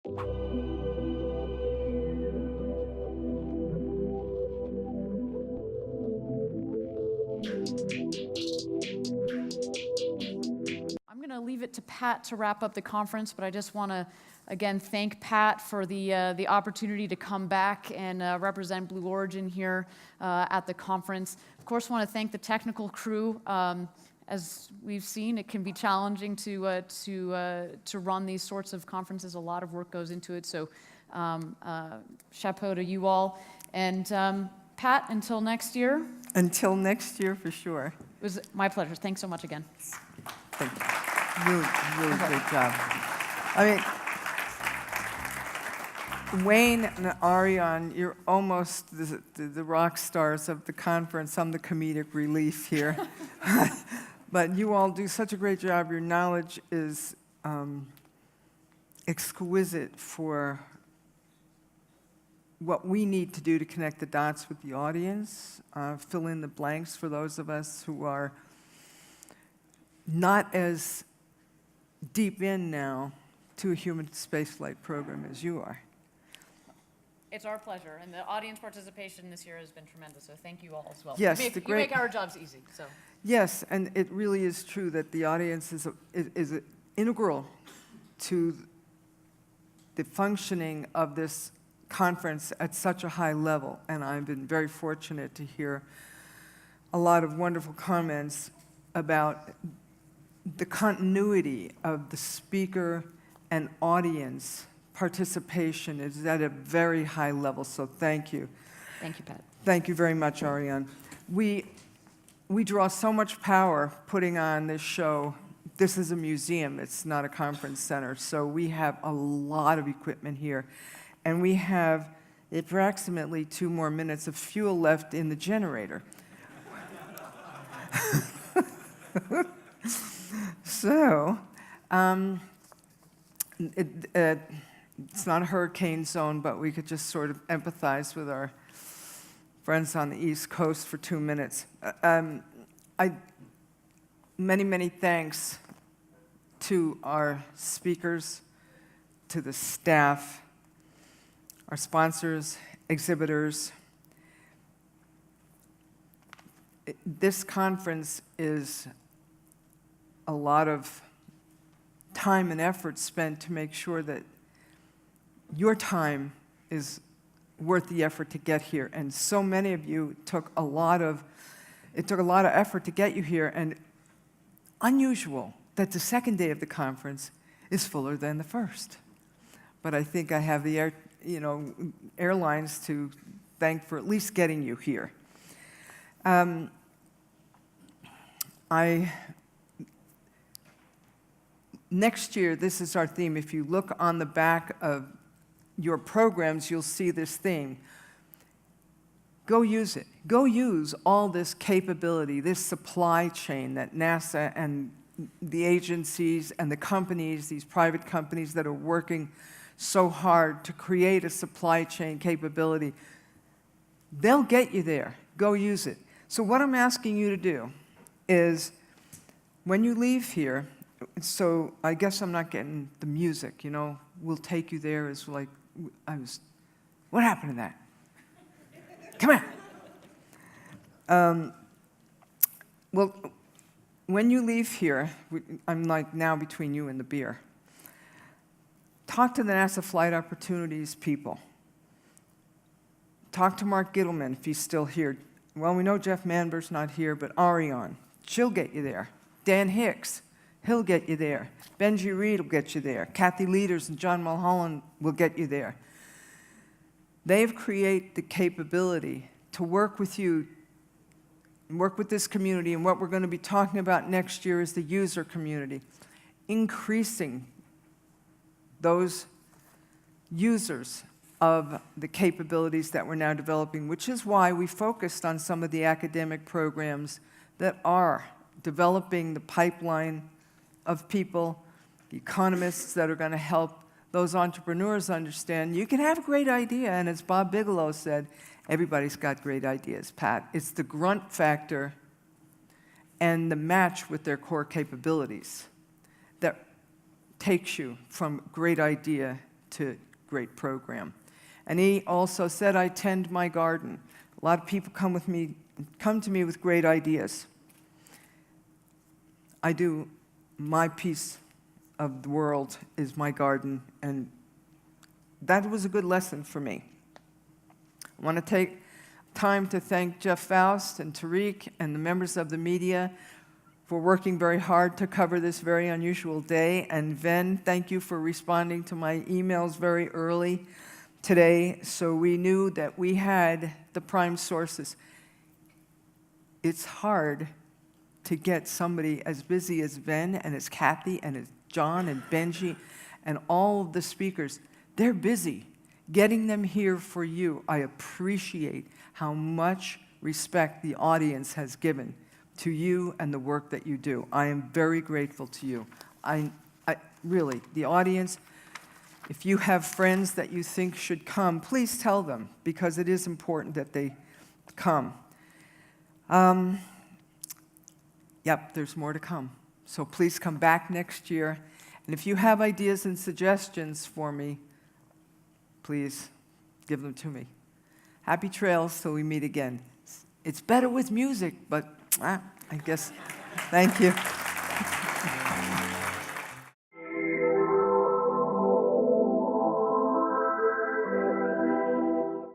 I'm going to leave it to Pat to wrap up the conference, but I just want to, again, thank Pat for the opportunity to come back and represent Blue Origin here at the conference. Of course, want to thank the technical crew. As we've seen, it can be challenging to run these sorts of conferences. A lot of work goes into it, so chapeau to you all. And Pat, until next year. Until next year, for sure. It was my pleasure. Thanks so much again. Thank you. Really great job. I mean, Wayne and Ariane, you're almost the rock stars of the conference. I'm the comedic relief here. But you all do such a great job. Your knowledge is exquisite for what we need to do to connect the dots with the audience, fill in the blanks for those of us who are not as deep in now to a human spaceflight program as you are. It's our pleasure, and the audience participation this year has been tremendous, so thank you all as well. Yes, you make our jobs easy. So. Yes, and it really is true that the audience is integral to the functioning of this conference at such a high level, and I've been very fortunate to hear a lot of wonderful comments about the continuity of the speaker and audience participation is at a very high level, so thank you. Thank you, Pat. Thank you very much, Ariane. We draw so much power putting on this show. This is a museum, it's not a conference center, so we have a lot of equipment here. And we have approximately 2 more minutes of fuel left in the generator. So, it's not a hurricane zone, but we could just sort of empathize with our friends on the East Coast for 2 minutes. Many thanks to our speakers, to the staff, our sponsors, exhibitors. This conference is a lot of time and effort spent to make sure that your time is worth the effort to get here. And so many of you took a lot of effort to get you here, and unusual that the second day of the conference is fuller than the first. But I think I have the airlines to thank for at least getting you here. Next year, this is our theme. If you look on the back of your programs, you'll see this theme. Go use it. Go use all this capability, this supply chain that NASA and the agencies and the companies, these private companies that are working so hard to create a supply chain capability. They'll get you there. Go use it. So what I'm asking you to do is, when you leave here, so I guess I'm not getting the music, we'll take you there as like, what happened to that? Come on. Well, when you leave here, I'm like now between you and the beer. Talk to the NASA Flight Opportunities people. Talk to Mark Gittleman if he's still here. Well, we know Jeff Manber's not here, but Ariane, she'll get you there. Dan Hicks, he'll get you there. Benji Reed will get you there. Kathy Leaders and John Mulholland will get you there. They've created the capability to work with you, work with this community, and what we're going to be talking about next year is the user community, increasing those users of the capabilities that we're now developing, which is why we focused on some of the academic programs that are developing the pipeline of people, the economists that are going to help those entrepreneurs understand you can have a great idea, and as Bob Bigelow said, everybody's got great ideas, Pat. It's the grunt factor and the match with their core capabilities that takes you from great idea to great program. And he also said, I tend my garden. A lot of people come to me with great ideas. I do, my piece of the world is my garden, and that was a good lesson for me. I want to take time to thank Jeff Faust and Tariq and the members of the media for working very hard to cover this very unusual day. And Ven, thank you for responding to my emails very early today, so we knew that we had the prime sources. It's hard to get somebody as busy as Ven and as Kathy and as John and Benji and all of the speakers. They're busy. Getting them here for you, I appreciate how much respect the audience has given to you and the work that you do. I am very grateful to you. I really, the audience, if you have friends that you think should come, please tell them, because it is important that they come. Yep, there's more to come. So please come back next year. And if you have ideas and suggestions for me, please give them to me. Happy trails till we meet again. It's better with music, but I guess, thank you.